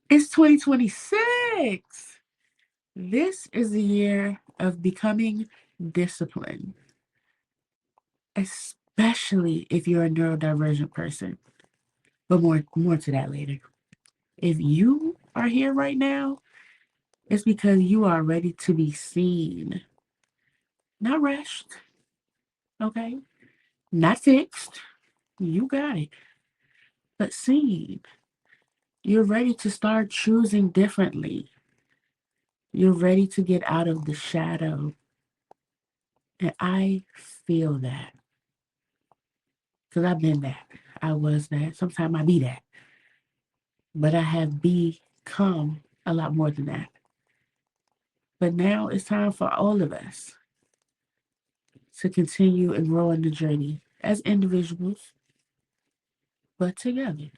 It's 2026. This is the year of becoming disciplined, especially if you're a neurodivergent person. But more to that later. If you are here right now, it's because you are ready to be seen, not rushed, okay? Not fixed. You got it. But seen. You're ready to start choosing differently. You're ready to get out of the shadow. And I feel that. Because I've been that. I was that. Sometimes I be that. But I have become a lot more than that. But now it's time for all of us to continue and grow in the journey as individuals, but together.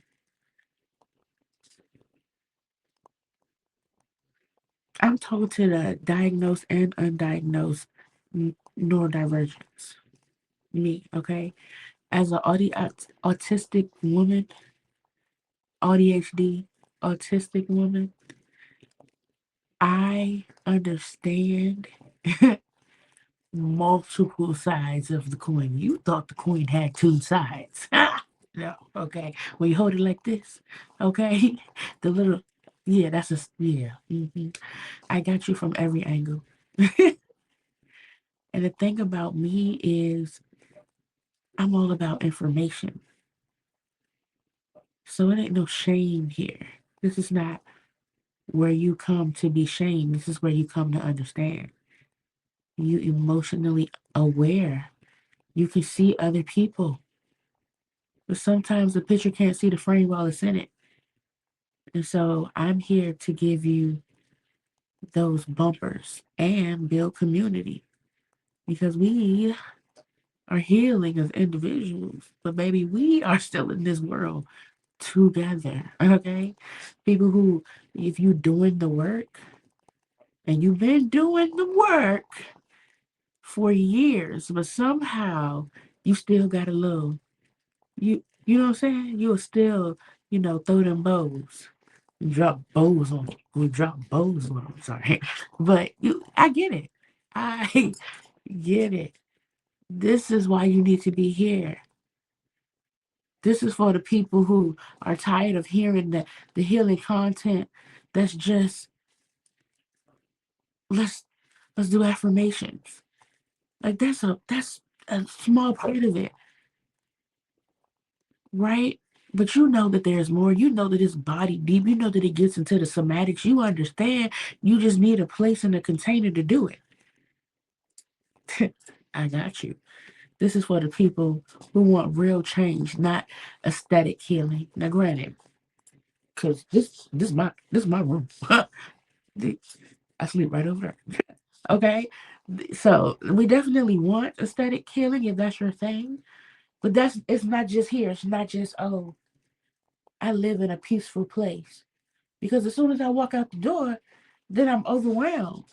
I'm told to the diagnosed and undiagnosed neurodivergence. Me, okay? As an autistic woman, ADHD, autistic woman, I understand multiple sides of the coin. You thought the coin had two sides. No, okay. When you hold it like this, okay, the little, yeah, that's a, yeah. I got you from every angle. And the thing about me is, I'm all about information. So it ain't no shame here. This is not where you come to be shamed. This is where you come to understand. You emotionally aware. You can see other people. But sometimes the picture can't see the frame while it's in it. And so I'm here to give you those bumpers and build community because we are healing as individuals, but baby, we are still in this world together. Okay? People who, if you're doing the work and you've been doing the work for years, but somehow you still got a little, you know what I'm saying? You'll still, throw them bows. Drop bows on it. We drop bows on them. Sorry. But I get it. I get it. This is why you need to be here. This is for the people who are tired of hearing the healing content that's just let's let's do affirmations. Like that's a small part of it, right? But you know that there's more. You know that it's body deep. You know that it gets into the somatics. You understand. You just need a place and a container to do it. I got you. This is for the people who want real change, not aesthetic healing. Now, granted, because this my room. I sleep right over there. Okay, so we definitely want aesthetic healing if that's your thing. But it's not just here. It's not just I live in a peaceful place because as soon as I walk out the door, then I'm overwhelmed.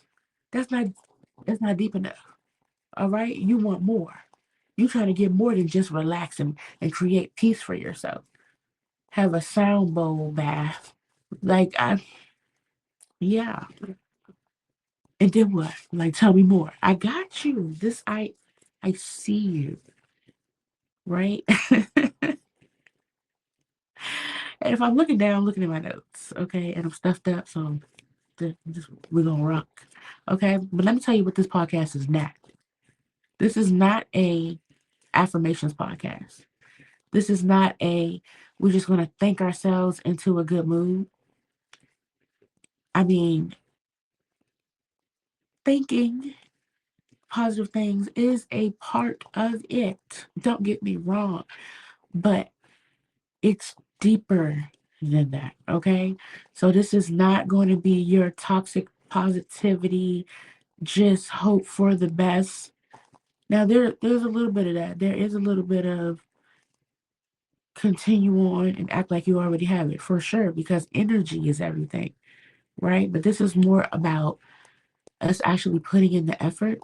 That's not deep enough. All right, you want more. You trying to get more than just relax and create peace for yourself. Have a sound bowl bath, like yeah. And then what? Like tell me more. I got you. I see you, right? And if I'm looking down, I'm looking at my notes, okay, and I'm stuffed up, so we're gonna rock, okay. But let me tell you what this podcast is not. This is not a affirmations podcast. This is not a we're just gonna think ourselves into a good mood. I mean, thinking positive things is a part of it. Don't get me wrong, but it's deeper than that, okay? So this is not going to be your toxic positivity, just hope for the best. Now there's a little bit of that. There is a little bit of continue on and act like you already have it for sure because energy is everything, right? But this is more about us actually putting in the effort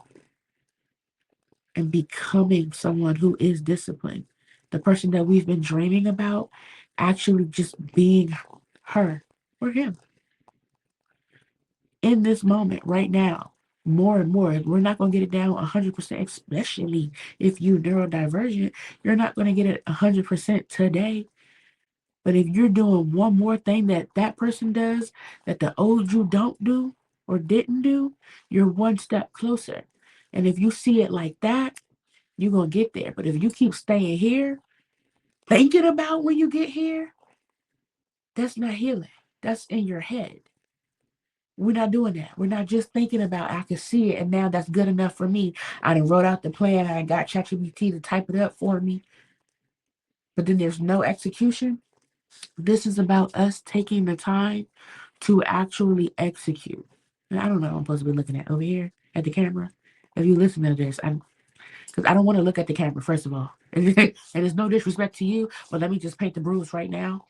and becoming someone who is disciplined. The person that we've been dreaming about actually just being her. We're him. In this moment, right now, more and more. We're not going to get it down 100%, especially if you're neurodivergent. You're not going to get it 100% today. But if you're doing one more thing that that person does that the old you don't do or didn't do, you're one step closer. And if you see it like that, you're going to get there. But if you keep staying here, thinking about when you get here, that's not healing. That's in your head. We're not doing that. We're not just thinking about I can see it and now that's good enough for me. I done wrote out the plan. I got ChatGPT to type it up for me. But then there's no execution. This is about us taking the time to actually execute. And I don't know. I'm supposed to be looking at over here at the camera. If you listen to this, because I don't want to look at the camera first of all, and it's no disrespect to you, but let me just paint the bruise right now.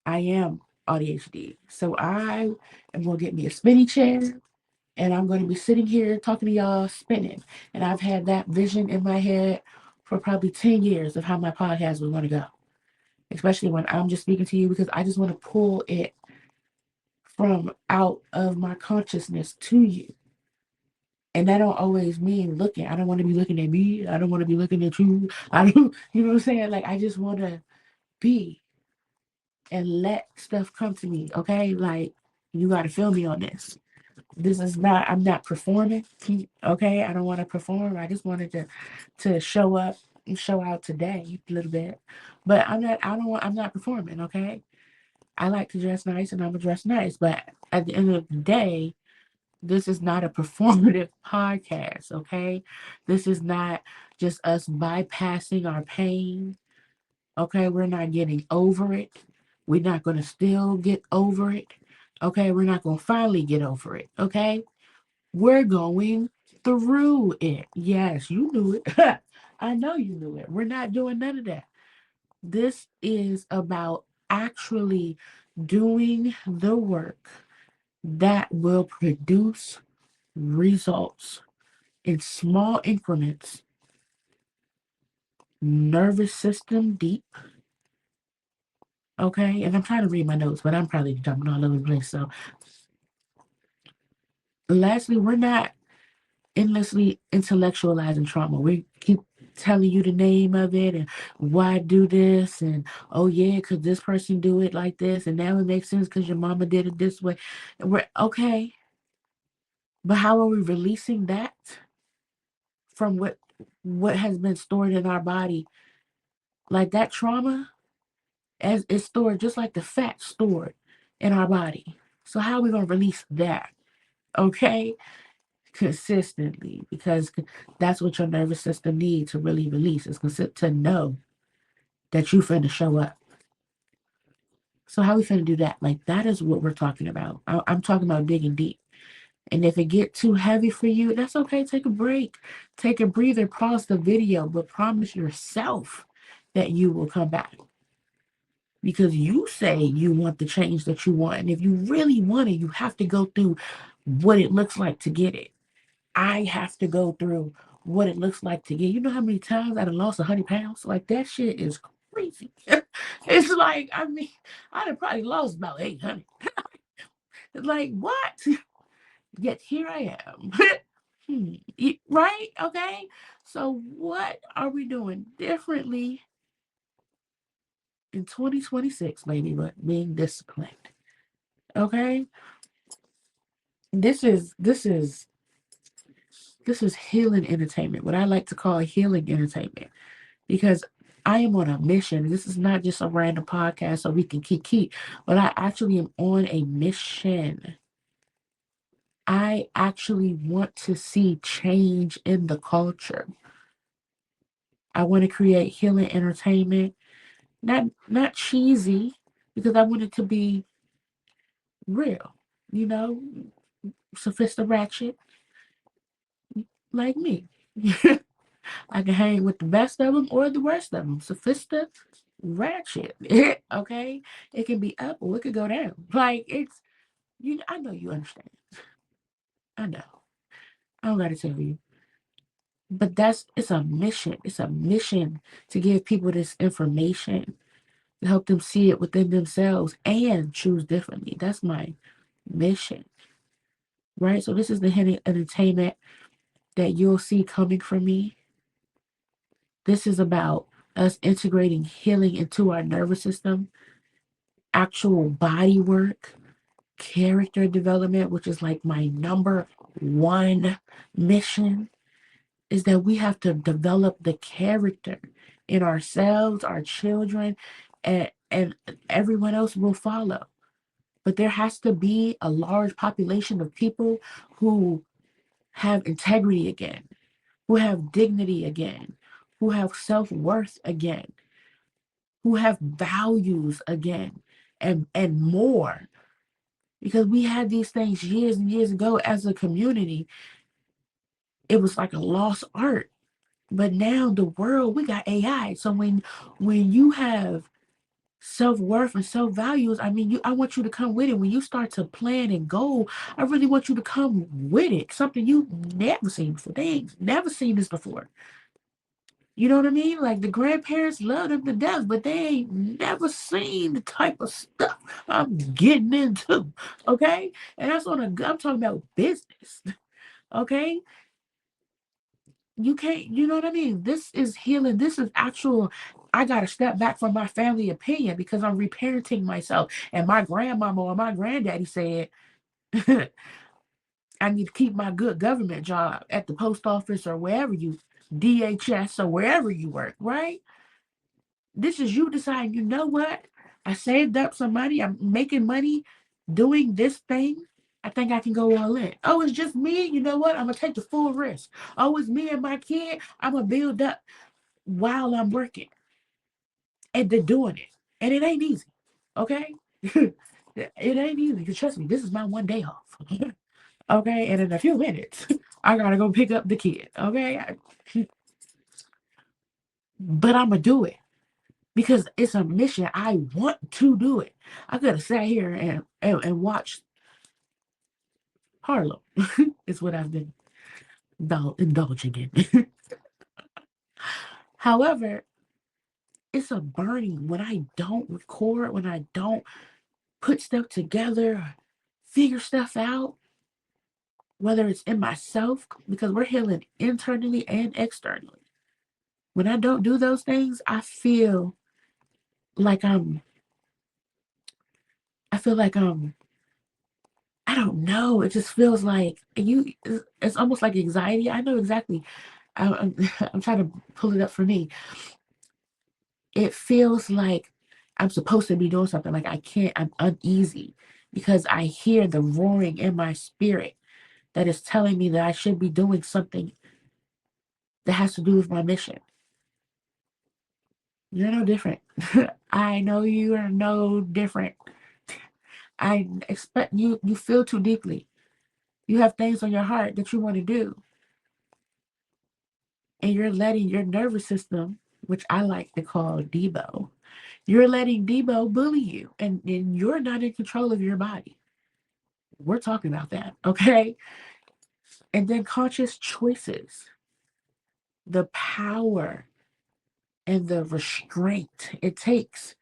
I am ADHD, so I am gonna get me a spinny chair, and I'm going to be sitting here talking to y'all spinning. And I've had that vision in my head for probably 10 years of how my podcast was going to go, especially when I'm just speaking to you because I just want to pull it from out of my consciousness to you. And that don't always mean looking. I don't want to be looking at me. I don't want to be looking at you. I don't, you know what I'm saying? Like, I just want to be and let stuff come to me, okay? Like, you got to feel me on this. This is not, I'm not performing, okay? I don't want to perform. I just wanted to show up and show out today a little bit. But I'm not performing, okay? I like to dress nice and I'm gonna dress nice. But at the end of the day, this is not a performative podcast, okay? This is not just us bypassing our pain, okay? We're not getting over it. We're not going to still get over it, okay? We're not going to finally get over it, okay? We're going through it. Yes, you knew it. I know you knew it. We're not doing none of that. This is about actually doing the work that will produce results in small increments, nervous system deep. Okay, and I'm trying to read my notes, but I'm probably jumping all over the place. So, lastly, we're not endlessly intellectualizing trauma. We keep telling you the name of it and why do this and oh yeah, could this person do it like this and now it makes sense because your mama did it this way. And we're okay, but how are we releasing that from what has been stored in our body? Like that trauma as it's stored just like the fat stored in our body. So how are we going to release that? Okay, consistently, because that's what your nervous system needs to really release. Is to know that you finna show up. So how we finna do that? Like that is what we're talking about. I'm talking about digging deep. And if it get too heavy for you, that's okay. Take a break, take a breather, pause the video, but promise yourself that you will come back. Because you say you want the change that you want. And if you really want it, you have to go through what it looks like to get it. I have to go through what it looks like to get. You know how many times I've lost 100 pounds? Like that shit is crazy. It's like, I mean, I'd have probably lost about 800. It's like, what? Yet here I am. Right? Okay. So what are we doing differently in 2026, baby? But being disciplined. Okay. This is Healin Entertainment, what I like to call Healing Entertainment, because I am on a mission. This is not just a random podcast so we can keep, but I actually am on a mission. I actually want to see change in the culture. I want to create Healing Entertainment, not cheesy, because I want it to be real, you know, sophisticated ratchet like me. I can hang with the best of them or the worst of them. Sophisticated ratchet. Okay? It can be up or it could go down. Like it's I know you understand. I know. I don't gotta tell you. But it's a mission. It's a mission to give people this information to help them see it within themselves and choose differently. That's my mission, right? So this is the Healin Entertainment that you'll see coming from me. This is about us integrating healing into our nervous system, actual body work, character development, which is like my number one mission, is that we have to develop the character in ourselves, our children, and everyone else will follow. But there has to be a large population of people who have integrity again, who have dignity again, who have self-worth again, who have values again, and more. Because we had these things years and years ago as a community. It was like a lost art. But now the world, we got AI. So when you have self-worth and self-values, I mean, I want you to come with it. When you start to plan and goal, I really want you to come with it. Something you've never seen before. They ain't never seen this before. You know what I mean? Like the grandparents love them to death, but they ain't never seen the type of stuff I'm getting into. Okay? And that's I'm talking about business. Okay? You can't, you know what I mean? This is healing. This is actual. I got to step back from my family opinion because I'm reparenting myself. And my grandmama or my granddaddy said, I need to keep my good government job at the post office or wherever DHS or wherever you work, right? This is you deciding, you know what? I saved up some money. I'm making money doing this thing. I think I can go all in. Oh, it's just me. You know what? I'm going to take the full risk. Oh, it's me and my kid. I'm going to build up while I'm working and they're doing it. And it ain't easy. Okay? It ain't easy. Because trust me, this is my one day off. Okay? And in a few minutes, I got to go pick up the kid. Okay? But I'm going to do it because it's a mission. I want to do it. I could have sat here and watched Harlem. It's what I've been indulging in. However, it's a burning when I don't record, when I don't put stuff together, figure stuff out, whether it's in myself, because we're healing internally and externally. When I don't do those things, like I feel like I don't know. It just feels like it's almost like anxiety. I know exactly. I'm trying to pull it up for me. It feels like I'm supposed to be doing something. Like I can't. I'm uneasy because I hear the roaring in my spirit that is telling me that I should be doing something that has to do with my mission. You're no different. I know you are no different. I expect you feel too deeply. You have things on your heart that you want to do. And you're letting your nervous system, which I like to call Debo, you're letting Debo bully you. And you're not in control of your body. We're talking about that, okay? And then conscious choices, the power and the restraint it takes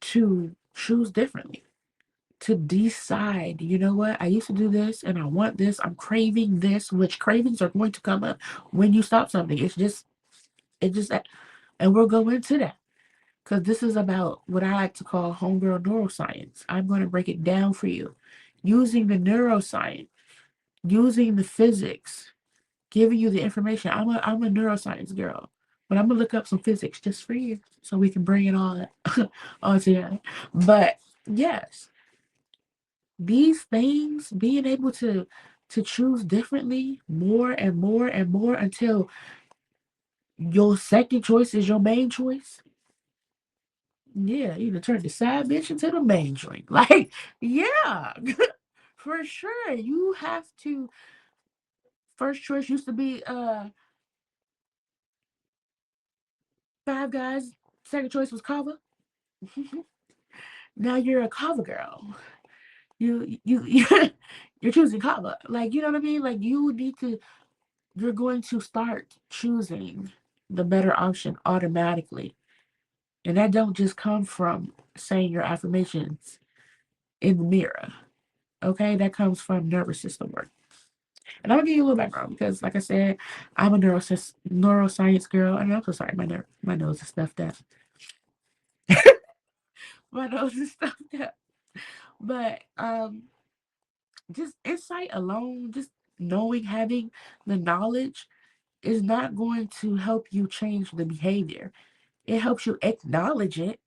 to choose differently, to decide, you know what, I used to do this and I want this, I'm craving this, which cravings are going to come up when you stop something. It just, and we'll go into that because this is about what I like to call homegirl neuroscience. I'm going to break it down for you using the neuroscience, using the physics, giving you the information. I'm a neuroscience girl, but I'm gonna look up some physics just for you so we can bring it all together. But yes, these things, being able to choose differently more and more and more until your second choice is your main choice. Yeah, you can turn the side bitch into the main joint. Like, yeah, for sure. You have to. First choice used to be Five Guys. Second choice was Kava. Now you're a Kava girl. You're choosing Kava. Like, you know what I mean? Like you're going to start choosing the better option automatically. And that don't just come from saying your affirmations in the mirror. Okay, that comes from nervous system work. And I'm gonna give you a little background because, like I said, I'm a neuroscience girl, and I'm so sorry, my nose is stuffed up. My nose is stuffed up. But just insight alone, just knowing, having the knowledge is not going to help you change the behavior. It helps you acknowledge it.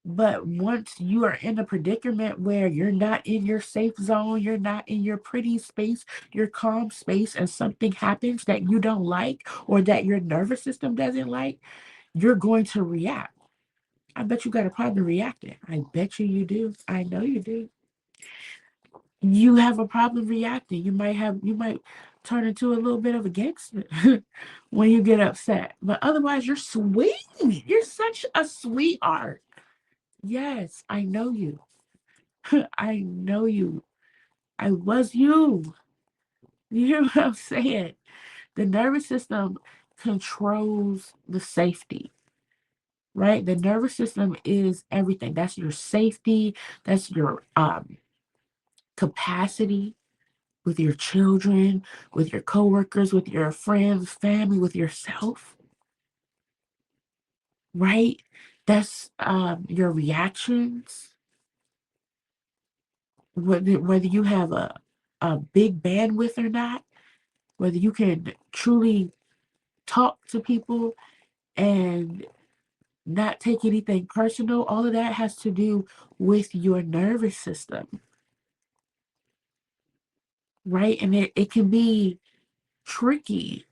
But once you are in a predicament where you're not in your safe zone, you're not in your pretty space, your calm space, and something happens that you don't like or that your nervous system doesn't like, you're going to react. I bet you got a problem reacting. I bet you do. I know you do. You have a problem reacting. You might turn into a little bit of a gangster when you get upset. But otherwise, you're sweet. You're such a sweetheart. Yes, I know you. I know you. I was you. You hear what I'm saying? The nervous system controls the safety, right? The nervous system is everything. That's your safety. That's your capacity with your children, with your coworkers, with your friends, family, with yourself, right? That's your reactions. Whether you have a big bandwidth or not, whether you can truly talk to people and not take anything personal, all of that has to do with your nervous system, right? And it can be tricky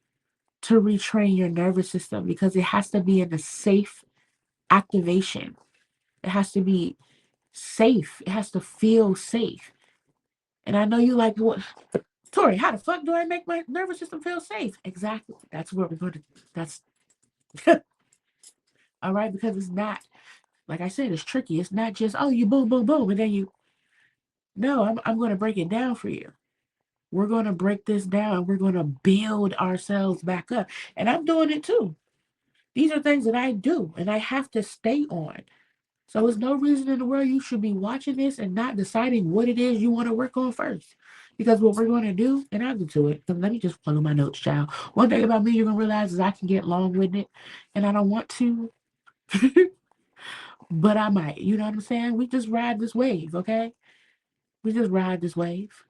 to retrain your nervous system because it has to be in a safe activation. It has to be safe. It has to feel safe. And I know you like, what, Tori, how the fuck do I make my nervous system feel safe? Exactly. That's where we're going to, that's, all right, because it's not, like I said, it's tricky. It's not just, oh, you boom, boom, boom, and then you, no, I'm going to break it down for you. We're going to break this down. We're going to build ourselves back up. And I'm doing it too. These are things that I do and I have to stay on. So there's no reason in the world you should be watching this and not deciding what it is you want to work on first. Because what we're going to do, and I'll get to it. Let me just follow my notes, child. One thing about me you're going to realize is I can get long with it, and I don't want to, but I might. You know what I'm saying? We just ride this wave, okay? We just ride this wave.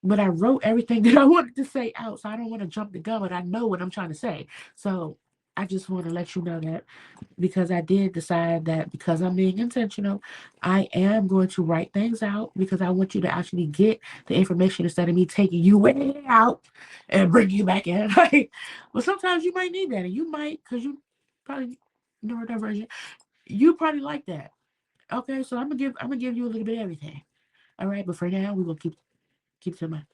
But I wrote everything that I wanted to say out, so I don't want to jump the gun, but I know what I'm trying to say. So I just want to let you know that because I did decide that because I'm being intentional, I am going to write things out because I want you to actually get the information instead of me taking you way out and bringing you back in. Like, well, sometimes you might need that, and you might because you probably neurodivergent. You probably like that. Okay, so I'm gonna give you a little bit of everything. All right, but for now we will keep to my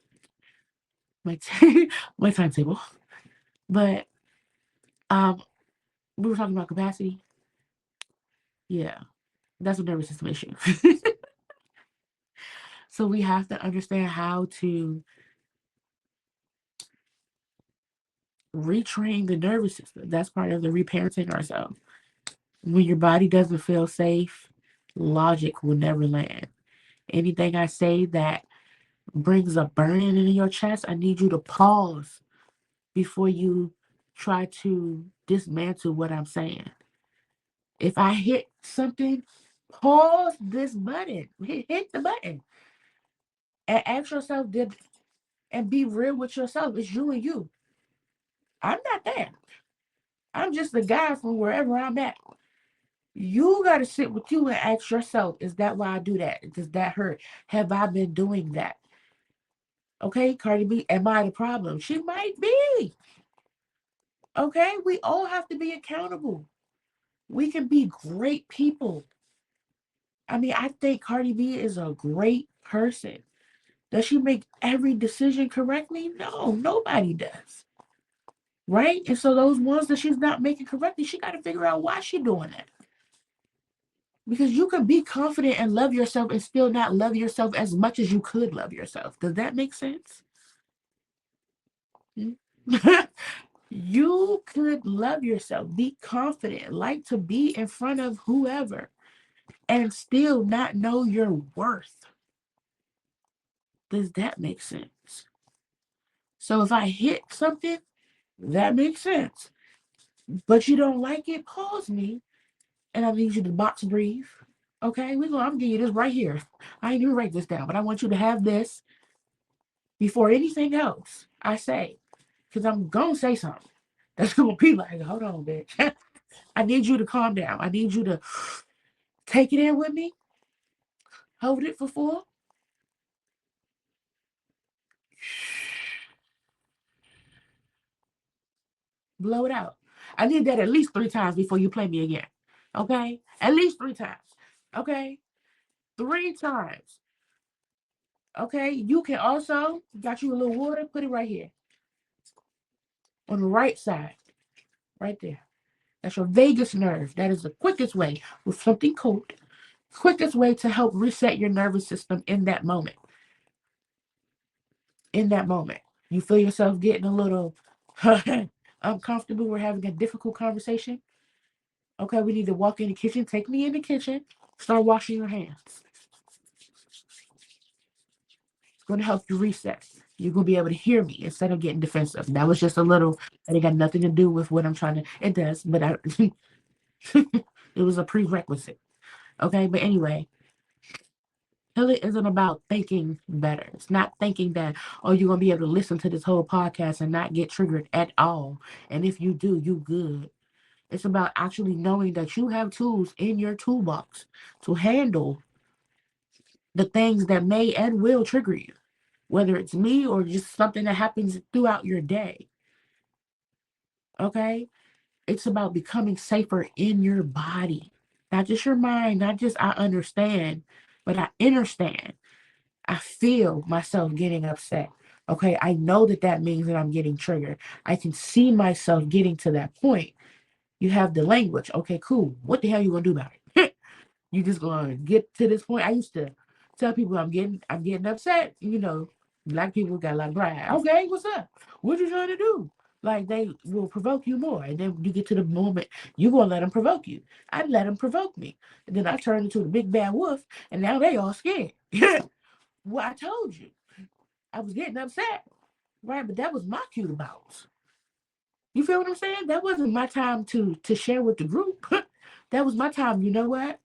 my timetable. But um, we were talking about capacity. Yeah, that's a nervous system issue. So we have to understand how to retrain the nervous system. That's part of the reparenting ourselves. When your body doesn't feel safe, logic will never land. Anything I say that brings a burning in your chest, I need you to pause before you try to dismantle what I'm saying. If I hit something, pause this button. Hit the button. And ask yourself, and be real with yourself. It's you and you. I'm not there. I'm just the guy from wherever I'm at. You got to sit with you and ask yourself, is that why I do that? Does that hurt? Have I been doing that? Okay, Cardi B, am I the problem? She might be. Okay, we all have to be accountable. We can be great people. I mean, I think Cardi B is a great person. Does she make every decision correctly? No, nobody does. Right? And so those ones that she's not making correctly, she got to figure out why she's doing that. Because you can be confident and love yourself and still not love yourself as much as you could love yourself. Does that make sense? Hmm? You could love yourself, be confident, like to be in front of whoever, and still not know your worth. Does that make sense? So if I hit something, that makes sense. But you don't like it, pause me, and I need you to box breathe. Okay, I'm gonna give you this right here. I ain't even write this down, but I want you to have this before anything else I say. Because I'm gonna say something. That's gonna be like, hold on, bitch. I need you to calm down. I need you to take it in with me. Hold it for 4. Blow it out. I need that at least 3 times before you play me again. Okay? At least 3 times. Okay? 3 times. Okay? You can also, got you a little water, put it right here. On the right side. Right there. That's your vagus nerve. That is the quickest way with something cold. Quickest way to help reset your nervous system in that moment. In that moment. You feel yourself getting a little uncomfortable. We're having a difficult conversation. Okay, we need to walk in the kitchen. Take me in the kitchen. Start washing your hands. It's going to help you reset. You're going to be able to hear me instead of getting defensive. That was just a little, and it got nothing to do with what I'm trying to, it does, but it was a prerequisite. Okay, but anyway, healing isn't about thinking better. It's not thinking that, oh, you're going to be able to listen to this whole podcast and not get triggered at all. And if you do, you good. It's about actually knowing that you have tools in your toolbox to handle the things that may and will trigger you, whether it's me or just something that happens throughout your day. Okay? It's about becoming safer in your body, not just your mind, not just I understand, but I understand. I feel myself getting upset. Okay? I know that that means that I'm getting triggered. I can see myself getting to that point. You have the language. Okay, cool. What the hell you gonna do about it? You just gonna get to this point. I used to tell people I'm getting upset. Black people got a lot of pride. Okay, what's up? What you trying to do? Like they will provoke you more, and then you get to the moment you gonna let them provoke you. I let them provoke me, and then I turn into the big bad wolf, and now they all scared. Well, I told you I was getting upset, right? But that was my cue to bounce. You feel what I'm saying? That wasn't my time to share with the group. That was my time. You know what?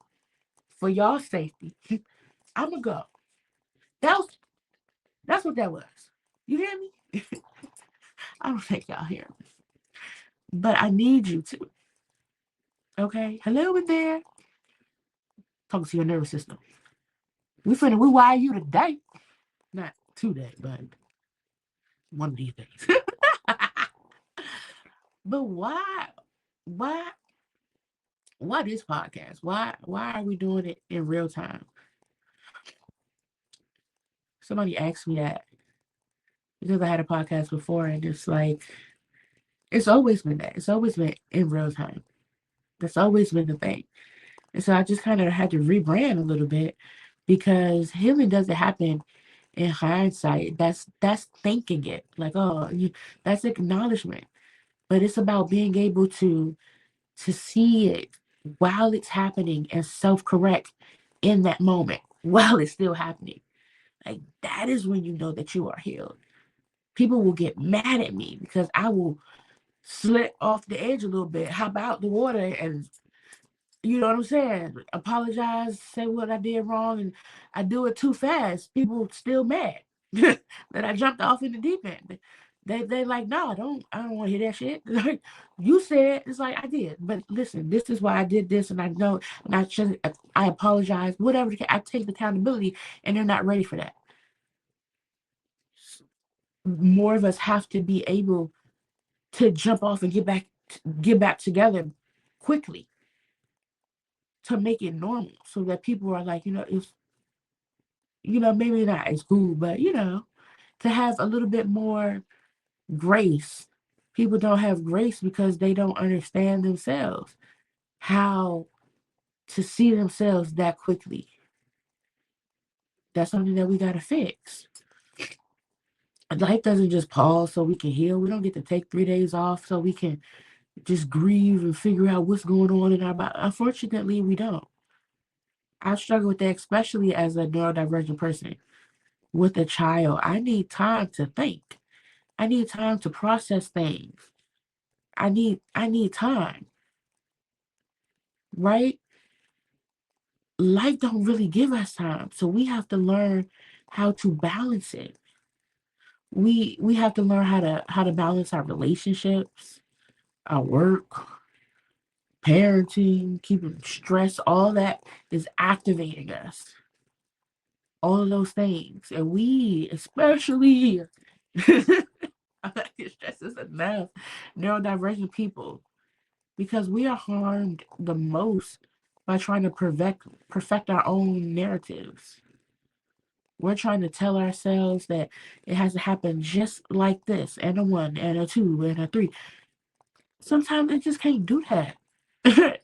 For y'all safety, I'ma go. That was that's what that was. You hear me? I don't think y'all hear me, but I need you to. Okay, hello in there. Talking to your nervous system. We wire you today, not today, but one of these days. But why, why this podcast? Why are we doing it in real time? Somebody asked me that because I had a podcast before, and it's like it's always been that. It's always been in real time. That's always been the thing. And so I just kind of had to rebrand a little bit because healing doesn't happen in hindsight. That's thinking it. Like, oh, that's acknowledgement. But it's about being able to see it while it's happening and self-correct in that moment while it's still happening. Like that is when you know that you are healed. People will get mad at me because I will slip off the edge a little bit, hop out the water, and you know what I'm saying? Apologize, say what I did wrong, and I do it too fast. People still mad that I jumped off in the deep end. They like, no, I don't want to hear that shit. Like you said, it's like I did, but listen, this is why I did this, and I know, and I apologize, whatever. I take accountability, and they're not ready for that. More of us have to be able to jump off and get back together quickly to make it normal so that people are like, it's maybe not as cool, but to have a little bit more grace. People don't have grace because they don't understand themselves how to see themselves that quickly. That's something that we got to fix. Life doesn't just pause so we can heal. We don't get to take 3 days off so we can just grieve and figure out what's going on in our body. Unfortunately, we don't. I struggle with that, especially as a neurodivergent person. With a child, I need time to think. I need time to process things. I need time, right? Life don't really give us time, so we have to learn how to balance it. We have to learn how to balance our relationships, our work, parenting, keeping stress. All that is activating us. All of those things, and we especially I can't stress this enough, neurodivergent people, because we are harmed the most by trying to perfect our own narratives. We're trying to tell ourselves that it has to happen just like this, and a one, and a two, and a three. Sometimes it just can't do that.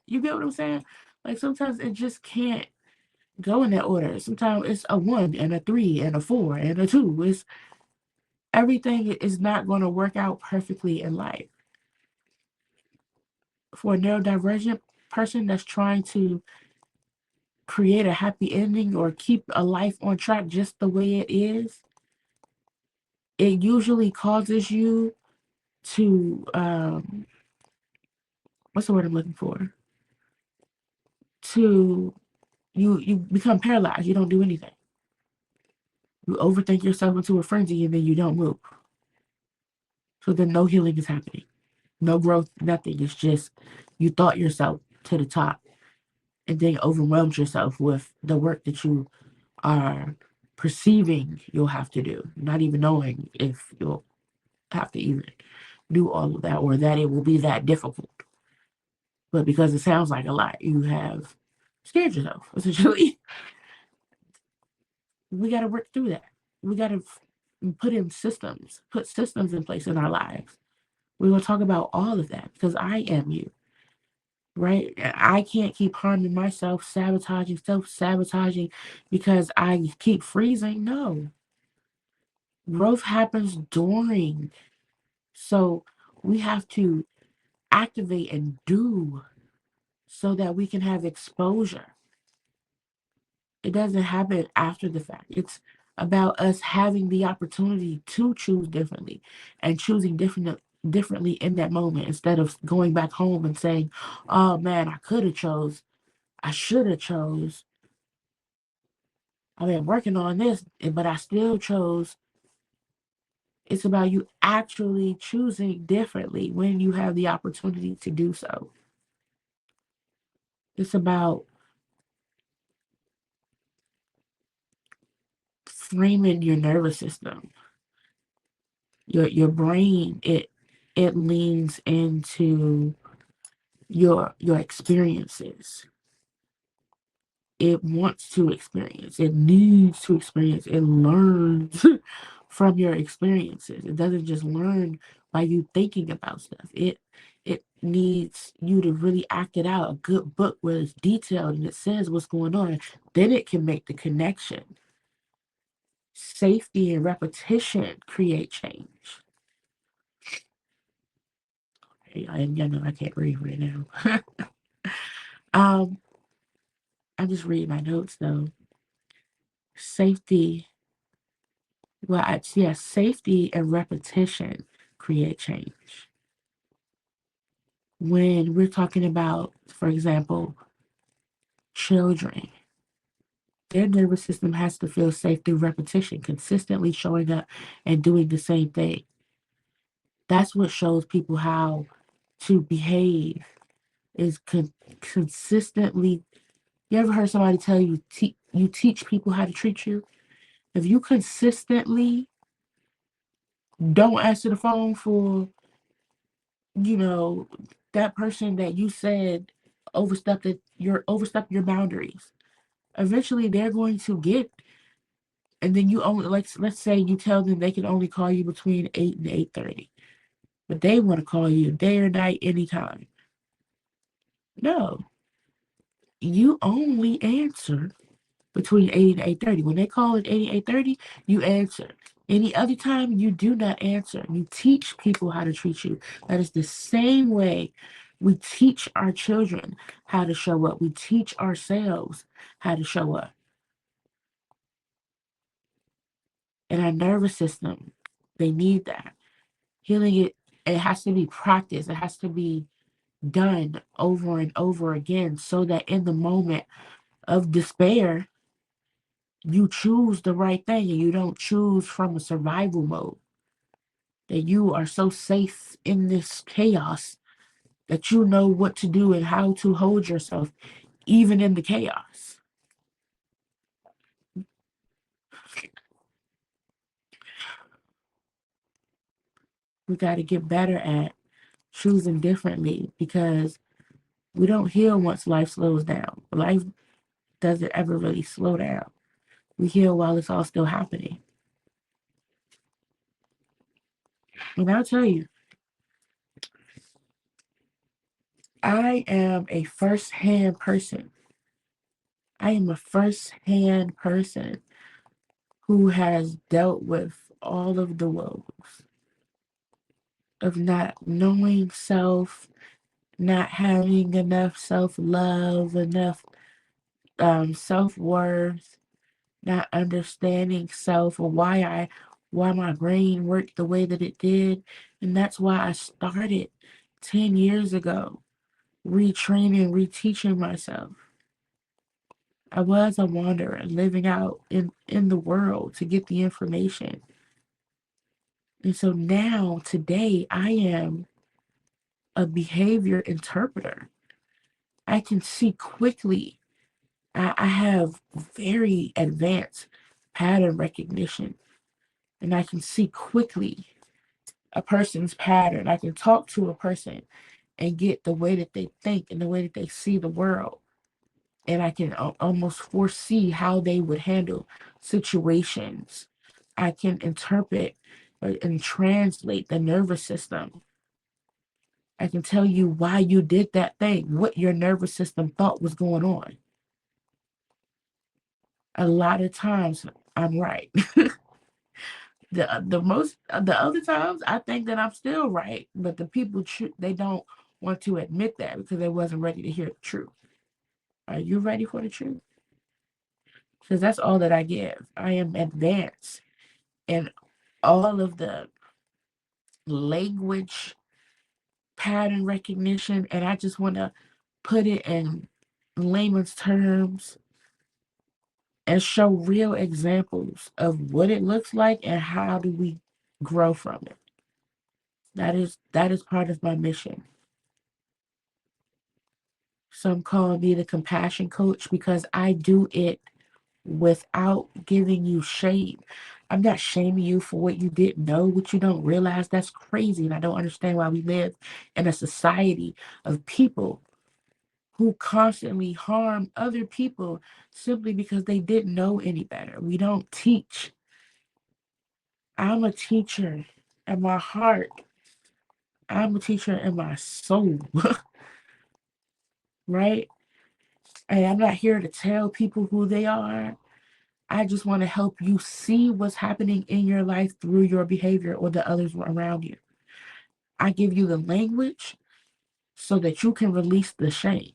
You get what I'm saying? Like sometimes it just can't go in that order. Sometimes it's a one, and a three, and a four, and a two. It's everything is not going to work out perfectly in life. For a neurodivergent person that's trying to create a happy ending or keep a life on track just the way it is, it usually causes you to what's the word I'm looking for? To you become paralyzed. You don't do anything. You overthink yourself into a frenzy and then you don't move. So then no healing is happening. No growth, nothing. It's just you thought yourself to the top and then overwhelmed yourself with the work that you are perceiving you'll have to do, not even knowing if you'll have to even do all of that or that it will be that difficult. But because it sounds like a lot, you have scared yourself, essentially. We got to work through that. We got to put systems in place in our lives. We're going to talk about all of that because I am you, right? I can't keep harming myself, self-sabotaging because I keep freezing. No. Growth happens during. So we have to activate and do so that we can have exposure. It doesn't happen after the fact. It's about us having the opportunity to choose differently and choosing differently in that moment instead of going back home and saying, oh man, I could have chose, I should have chose. I've been working on this, but I still chose. It's about you actually choosing differently when you have the opportunity to do so. It's about framing your nervous system. Your brain, it leans into your experiences. It wants to experience. It needs to experience. It learns from your experiences. It doesn't just learn by you thinking about stuff. It needs you to really act it out. A good book where it's detailed and it says what's going on. Then it can make the connection. Safety and repetition create change. And you know I can't read right now. um, I'm just reading my notes though. Safety, safety and repetition create change. When we're talking about, for example, children, their nervous system has to feel safe through repetition, consistently showing up and doing the same thing. That's what shows people how to behave is consistently. You ever heard somebody tell you you teach people how to treat you? If you consistently don't answer the phone for, you know, that person that you said overstepped your boundaries, eventually they're going to get, and then you only, like, let's say you tell them they can only call you between 8 and 8:30, but they want to call you day or night anytime. No, you only answer between 8 and 8:30. When they call at 8 and 8:30, you answer. Any other time, you do not answer. You teach people how to treat you. That is the same way we teach our children how to show up. We teach ourselves how to show up. And our nervous system, they need that. Healing it has to be practiced. It has to be done over and over again so that in the moment of despair, you choose the right thing and you don't choose from a survival mode. That you are so safe in this chaos that you know what to do and how to hold yourself even in the chaos. We got to get better at choosing differently because we don't heal once life slows down. Life doesn't ever really slow down. We heal while it's all still happening. And I'll tell you, I am a first-hand person. I am a first-hand person who has dealt with all of the woes of not knowing self, not having enough self-love, enough self-worth, not understanding self or why my brain worked the way that it did. And that's why I started 10 years ago, retraining, reteaching myself. I was a wanderer living out in the world to get the information. And so now, today, I am a behavior interpreter. I can see quickly. I have very advanced pattern recognition, and I can see quickly a person's pattern. I can talk to a person and get the way that they think and the way that they see the world. And I can almost foresee how they would handle situations. I can interpret and translate the nervous system. I can tell you why you did that thing, what your nervous system thought was going on. A lot of times I'm right. The other times I think that I'm still right, but the people they don't want to admit that because they wasn't ready to hear the truth. Are you ready for the truth? Because that's all that I give. I am advanced in all of the language pattern recognition, and I just want to put it in layman's terms and show real examples of what it looks like and how do we grow from it. That is part of my mission. Some call me the compassion coach because I do it without giving you shame. I'm not shaming you for what you didn't know, what you don't realize. That's crazy. And I don't understand why we live in a society of people who constantly harm other people simply because they didn't know any better. We don't teach. I'm a teacher in my heart. I'm a teacher in my soul, right? And I'm not here to tell people who they are. I just want to help you see what's happening in your life through your behavior or the others around you. I give you the language so that you can release the shame.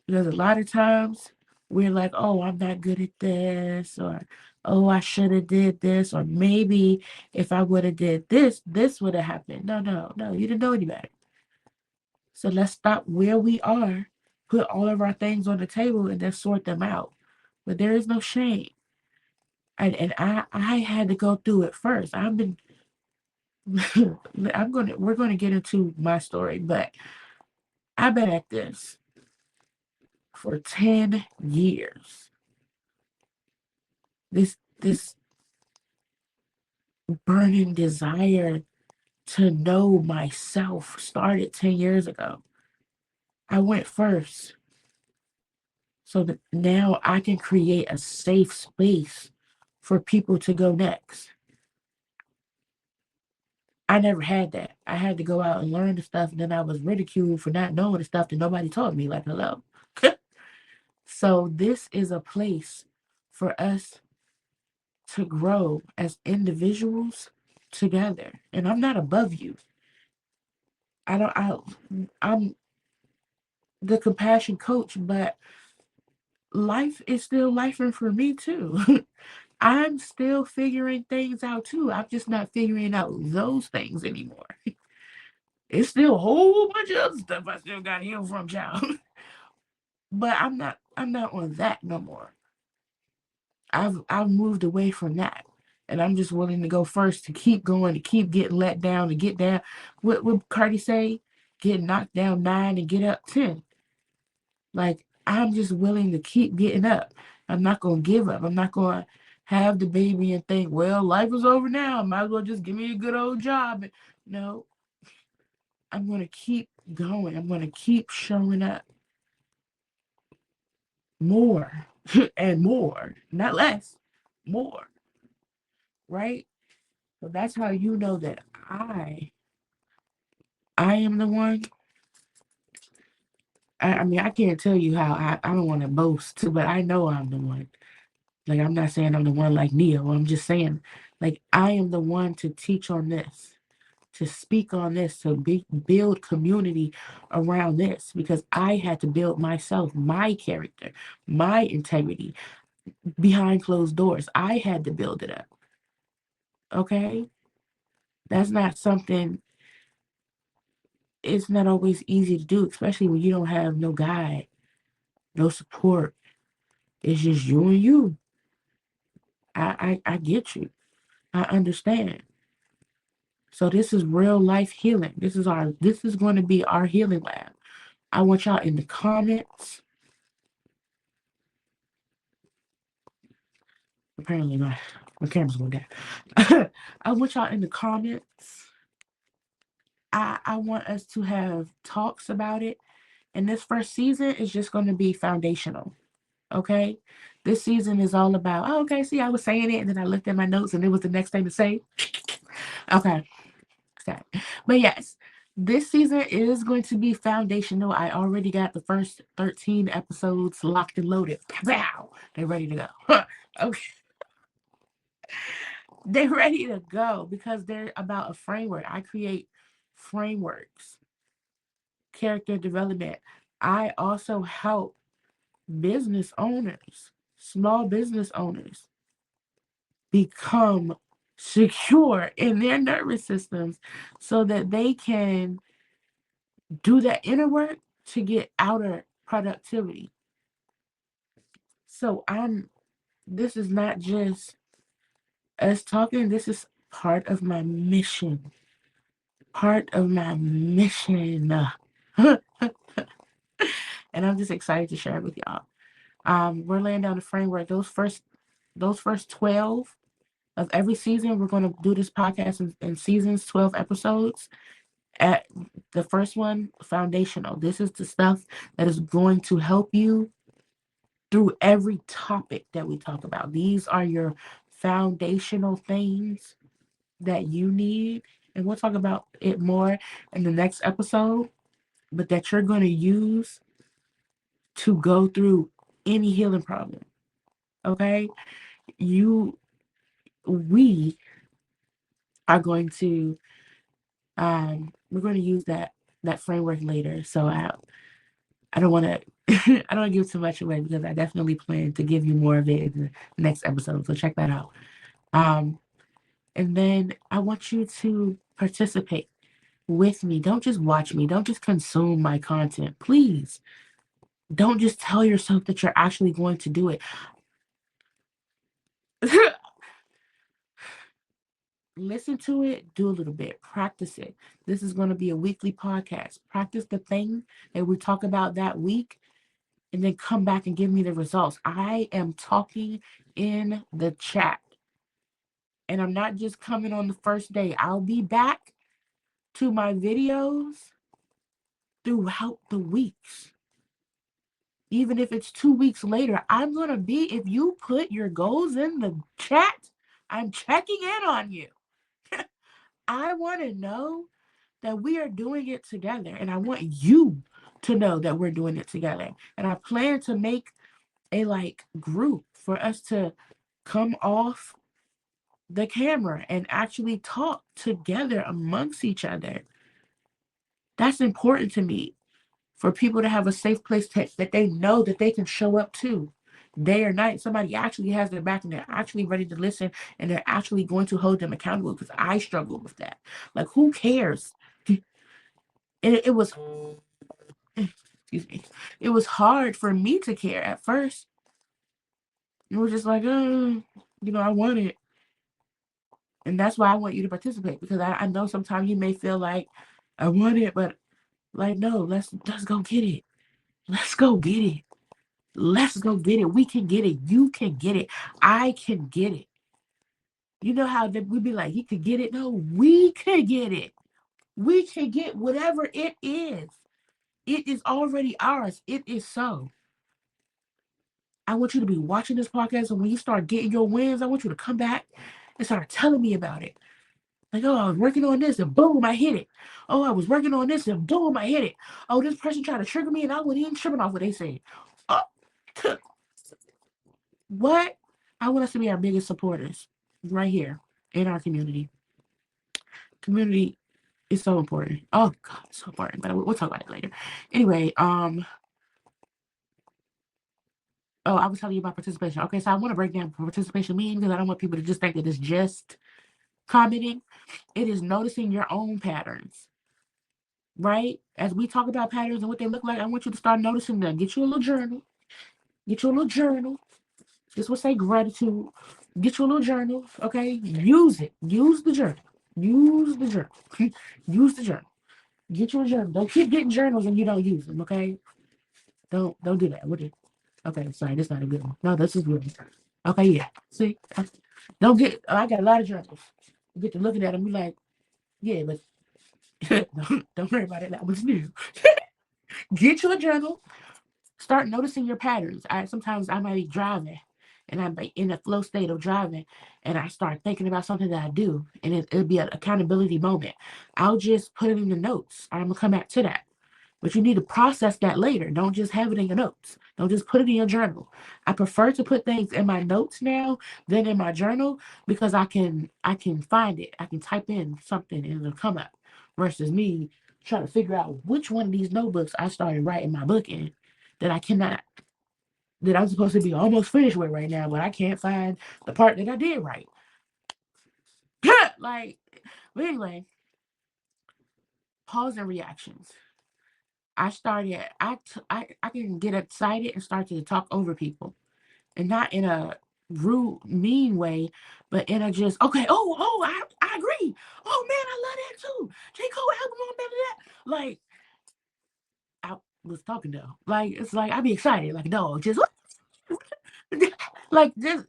Because a lot of times we're like, oh, I'm not good at this, or oh, I should have did this, or maybe if I would have did this, this would have happened. No, you didn't know any better. So let's stop where we are, put all of our things on the table, and then sort them out. But there is no shame. And I had to go through it first. I've been we're gonna get into my story, but I've been at this for 10 years. This burning desire to know myself started 10 years ago. I went first so that now I can create a safe space for people to go next. I never had that. I had to go out and learn the stuff, and then I was ridiculed for not knowing the stuff that nobody taught me. Like, hello. So this is a place for us to grow as individuals together. And I'm not above you. I'm the compassion coach, but life is still lifing for me too. I'm still figuring things out too. I'm just not figuring out those things anymore. It's still a whole bunch of other stuff I still got to heal from, child. But I'm not on that no more. I've moved away from that. And I'm just willing to go first, to keep going, to keep getting let down, to get down. What Cardi say? Get knocked down 9 and get up 10. Like, I'm just willing to keep getting up. I'm not gonna give up. I'm not gonna have the baby and think, well, life is over now. Might as well just give me a good old job. No, I'm gonna keep going. I'm gonna keep showing up more and more, not less, more. Right? So that's how you know that I am the one. I mean, I can't tell you how I don't want to boast, but I know I'm the one. Like, I'm not saying I'm the one like Neo. I'm just saying, like, I am the one to teach on this, to speak on this, to build community around this, because I had to build myself, my character, my integrity behind closed doors. I had to build it up. Okay? That's not something, it's not always easy to do, especially when you don't have no guide, no support. It's just you and you. I get you. I understand. So this is real life healing. This is going to be our healing lab. I want y'all in the comments. Apparently my camera's going down. I want y'all in the comments. I want us to have talks about it. And this first season is just going to be foundational. Okay? This season is all about, oh, okay, see, I was saying it, and then I looked at my notes, and it was the next thing to say. Okay. Okay. But yes, this season is going to be foundational. I already got the first 13 episodes locked and loaded. Pow! They're ready to go. Okay. They're ready to go because they're about a framework. I create frameworks, character development. I also help business owners, small business owners, become secure in their nervous systems so that they can do that inner work to get outer productivity. So this is not just us talking, this is part of my mission. Part of my mission. And I'm just excited to share it with y'all. We're laying down the framework. Those first 12 of every season, we're gonna do this podcast in seasons, 12 episodes. At the first one, foundational. This is the stuff that is going to help you through every topic that we talk about. These are your foundational things that you need. And we'll talk about it more in the next episode, but that you're going to use to go through any healing problem. Okay? We are going to, we're going to use that framework later. So I don't want to I don't want to give too much away because I definitely plan to give you more of it in the next episode. So check that out. And then I want you to participate with me. Don't just watch me. Don't just consume my content. Please don't just tell yourself that you're actually going to do it. Listen to it, do a little bit, practice it. This is going to be a weekly podcast. Practice the thing that we talk about that week and then come back and give me the results. I am talking in the chat. And I'm not just coming on the first day. I'll be back to my videos throughout the weeks. Even if it's 2 weeks later, I'm going to be, if you put your goals in the chat, I'm checking in on you. I want to know that we are doing it together. And I want you to know that we're doing it together. And I plan to make a group for us to come off the camera and actually talk together amongst each other. That's important to me, for people to have a safe place that they know that they can show up to day or night. Somebody actually has their back and they're actually ready to listen and they're actually going to hold them accountable, because I struggle with that. Like, who cares? And it was, excuse me, it was hard for me to care at first. It was just like, I want it. And that's why I want you to participate, because I know sometimes you may feel like, I want it, but like, no, let's go get it. Let's go get it. Let's go get it. We can get it. You can get it. I can get it. You know how we'd be like, he could get it? No, we can get it. We can get whatever it is. It is already ours. It is so. I want you to be watching this podcast, and when you start getting your wins, I want you to come back and start telling me about it. Like, oh, I was working on this and boom, I hit it. Oh, I was working on this and boom, I hit it. Oh, this person tried to trigger me and I wasn't even tripping off what they said. Oh, what? I want us to be our biggest supporters right here in our community. Community is so important. Oh God, it's so important. But we'll talk about it later. Anyway, I was telling you about participation. Okay, so I want to break down participation mean, because I don't want people to just think that it's just commenting. It is noticing your own patterns, right? As we talk about patterns and what they look like, I want you to start noticing them. Get you a little journal. Get you a little journal. This will say gratitude. Get you a little journal, okay? Use it. Use the journal. Use the journal. Use the journal. Get you a journal. Don't keep getting journals and you don't use them, okay? Don't do that. What? Okay, sorry, this is not a good one. No, this is good. Okay, yeah. See, don't get. I got a lot of journals. You get to looking at them, be like, yeah, but don't worry about it. That was new. Get you a journal. Start noticing your patterns. Sometimes I might be driving, and I'm in a flow state of driving, and I start thinking about something that I do, and it'll be an accountability moment. I'll just put it in the notes. I'm gonna come back to that. But you need to process that later. Don't just have it in your notes. Don't just put it in your journal. I prefer to put things in my notes now than in my journal, because I can find it. I can type in something and it'll come up, versus me trying to figure out which one of these notebooks I started writing my book in that I cannot, that I'm supposed to be almost finished with right now, but I can't find the part that I did write. Like, but anyway, pause and reactions. I can get excited and start to talk over people, and not in a rude, mean way, but in a just, okay, I agree. Oh man, I love that too. J. Cole album on better than that. Like, I was talking to, like, it's like I'd be excited, like, no, just like just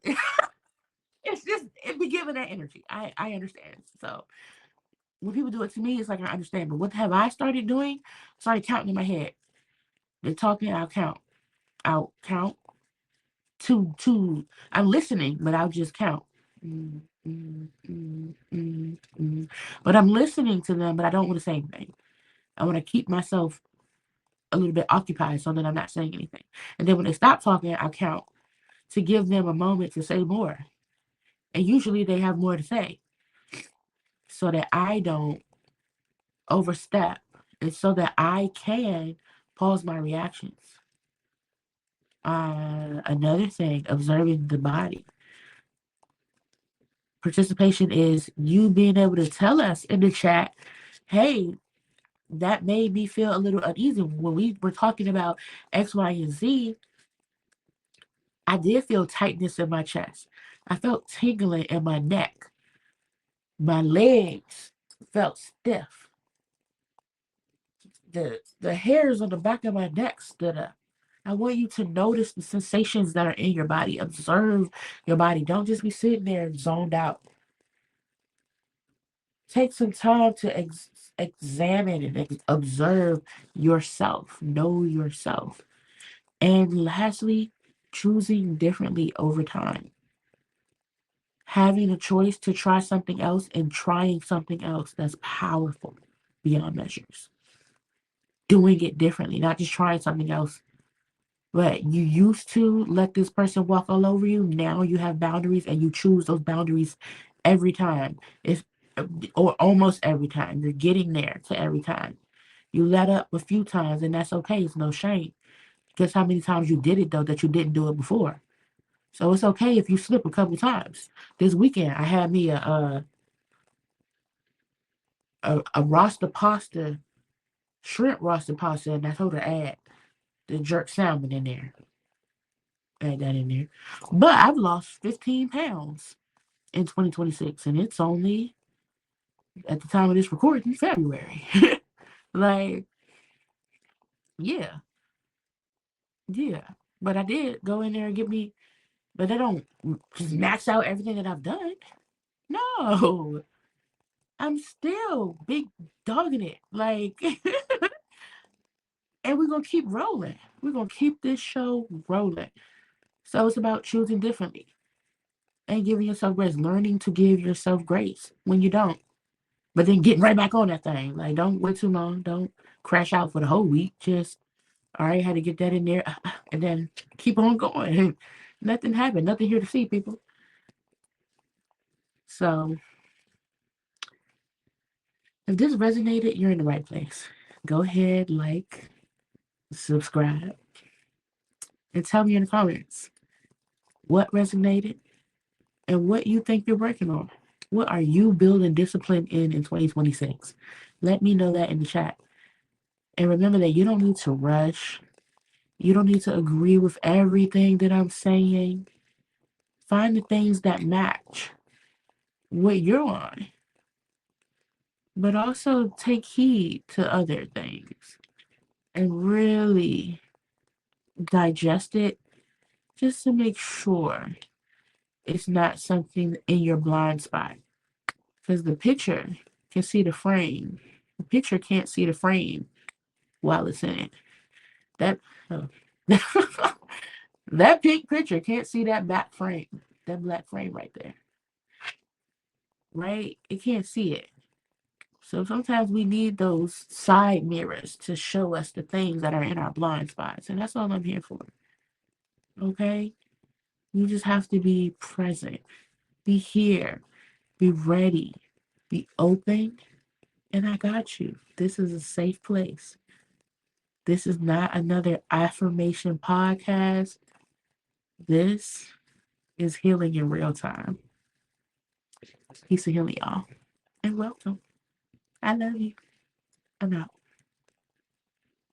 it's just it be giving that energy. I understand. So when people do it to me, it's like I understand. But what have I started doing? Started counting in my head. They're talking, I'll count. I'll count to I'm listening, but I'll just count. Mm, mm, mm, mm, mm. But I'm listening to them, but I don't want to say anything. I want to keep myself a little bit occupied so that I'm not saying anything. And then when they stop talking, I'll count to give them a moment to say more. And usually they have more to say, so that I don't overstep, and so that I can pause my reactions. Another thing, observing the body. Participation is you being able to tell us in the chat, hey, that made me feel a little uneasy. When we were talking about X, Y, and Z, I did feel tightness in my chest. I felt tingling in my neck. My legs felt stiff. The hairs on the back of my neck stood up. I want you to notice the sensations that are in your body. Observe your body. Don't just be sitting there zoned out. Take some time to examine and observe yourself. Know yourself. And lastly, choosing differently over time. Having a choice to try something else and trying something else that's powerful beyond measures. Doing it differently, not just trying something else. But you used to let this person walk all over you. Now you have boundaries and you choose those boundaries every time. Or almost every time. You're getting there to every time. You let up a few times, and that's okay. It's no shame. Guess how many times you did it though that you didn't do it before. So it's okay if you slip a couple times. This weekend I had me a roster pasta, shrimp roster pasta, and I told her add the jerk salmon in there. Add that in there. But I've lost 15 pounds in 2026, and it's only at the time of this recording February. Like, yeah, yeah. But I did go in there and get me. But I don't just max out everything that I've done. No, I'm still big dogging it. Like, and we're gonna keep rolling. We're gonna keep this show rolling. So it's about choosing differently and giving yourself grace, learning to give yourself grace when you don't. But then getting right back on that thing. Like, don't wait too long. Don't crash out for the whole week. Just, all right, had to get that in there, and then keep on going. Nothing happened. Nothing here to see, people. So if this resonated, you're in the right place. Go ahead, like, subscribe, and tell me in the comments what resonated and what you think you're working on. What are you building discipline in 2026? Let me know that in the chat. And remember that you don't need to rush. You don't need to agree with everything that I'm saying. Find the things that match what you're on, but also take heed to other things and really digest it just to make sure it's not something in your blind spot. Because the picture can see the frame. The picture can't see the frame while it's in it. That oh. That pink picture can't see that back frame, that black frame right there. Right? It can't see it. So sometimes we need those side mirrors to show us the things that are in our blind spots. And that's all I'm here for. Okay? You just have to be present, be here, be ready, be open, and I got you. This is a safe place. This is not another affirmation podcast. This is healing in real time. Peace and healing, y'all. And welcome. I love you. I'm out.